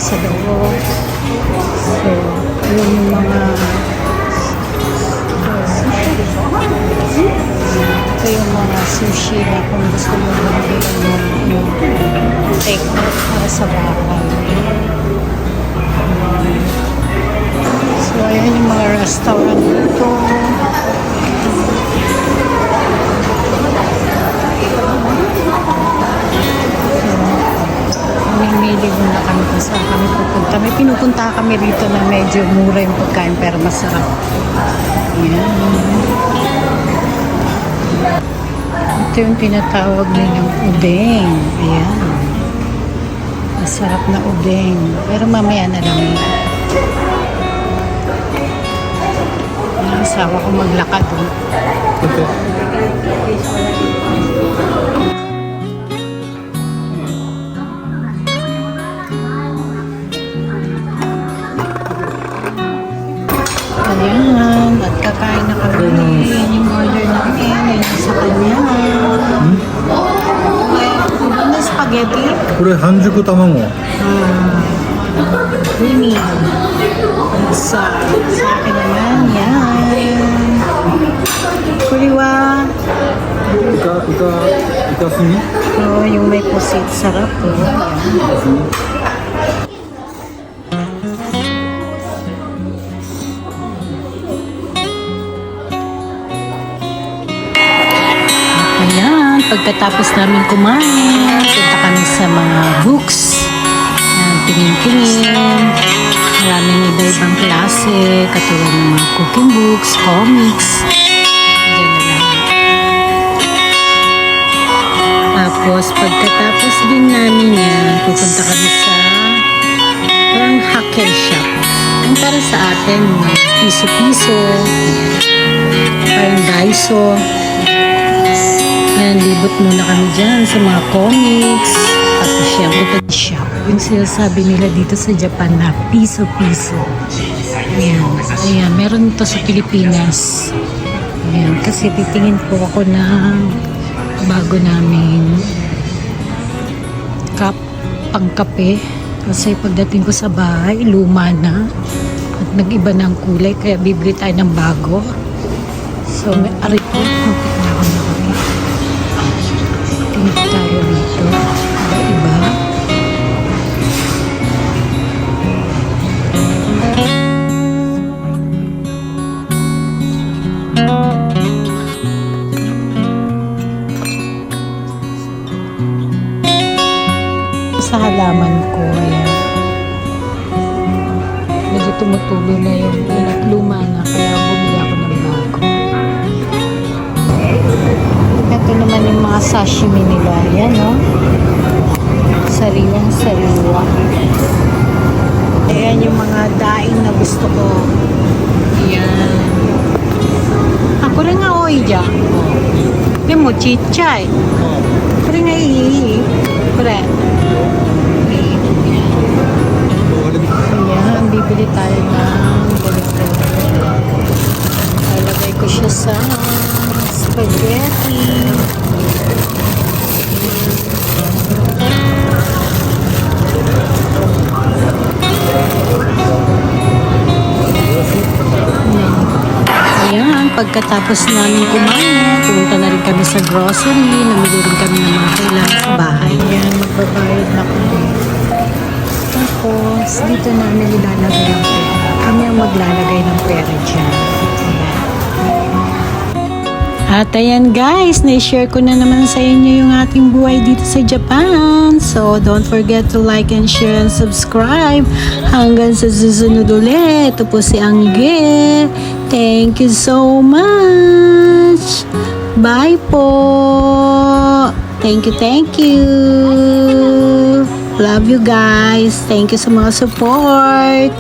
sa loob. So, yun yung mga ito yung mga sushi na kung gusto mo bumili mo take out para sa bahay. So, ayan yung mga restaurant dito. Namimili muna kami kung saan kami pupunta. May pinupunta kami rito na medyo mura yung pagkain pero masarap. Ayan. Ito yung tinatawag nilang udeng. Ayan. Masarap na udeng. Pero mamaya na lang. Asawa ko maglakad. Okay. Ayan. At kakain na kami. Yan yung order namin. Yan sa kanya. Ano spaghetti? これ半熟卵。 Creamy. Sa akin naman, yan. Kuriwa. イカスミ。 Oh, yung may pusit. Sarap po. Yan. Ayan, pagkatapos namin kumain, punta kami sa mga books. Ayan, tingin-tingin. Maraming iba-ibang klase, katulad ng mga cooking books, comics. Diyan na lang. Tapos, pagkatapos din namin yan, pupunta kami sa parang hacker shop. Yung para sa atin, piso-piso, parang Daiso. Yan, libot muna kami dyan sa mga comics. Tapos syempre, shop. Yung sinasabi nila dito sa Japan na piso-piso. Ayan. Ayan, meron ito sa Pilipinas. Ayan, kasi titingin po ako ng bago namin pangkape. Kasi pagdating ko sa bahay, luma na. At nag-iba ng kulay, kaya bibili tayo ng bago. So, may aray ko. Mapit na ako na kami. Tingin tayo dito. Iba-iba. Sa halaman ko, ayan. Medyo tumutulo na yung luma na, kaya bumili ako ng bago. Ito naman yung mga sashimi nila. Ayan, no? Sariwang sariwa. Ayan yung mga daing na gusto ko. Ayan. Ako rin nga oy dyan. Ayan mo, chichay. Ako rin nga iihi. Pre. Ayan, bibili tayo ng ganito. Lalagay ko siya sa spaghetti. Ayan, pagkatapos namin kumain, pumunta na rin kami sa grocery, namili rin kami ng mga kailangan sa bahay. Ayan, magbabayad na kami. Tapos, dito namin ilalagay ang pera. Kami ang maglalagay ng pera dyan. At ayan guys, na-share ko na naman sa inyo yung ating buhay dito sa Japan. So, don't forget to like and share and subscribe. Hanggang sa susunod ulit. Ito po si Angge. Thank you so much. Bye po. Thank you, thank you. Love you guys. Thank you sa mga support.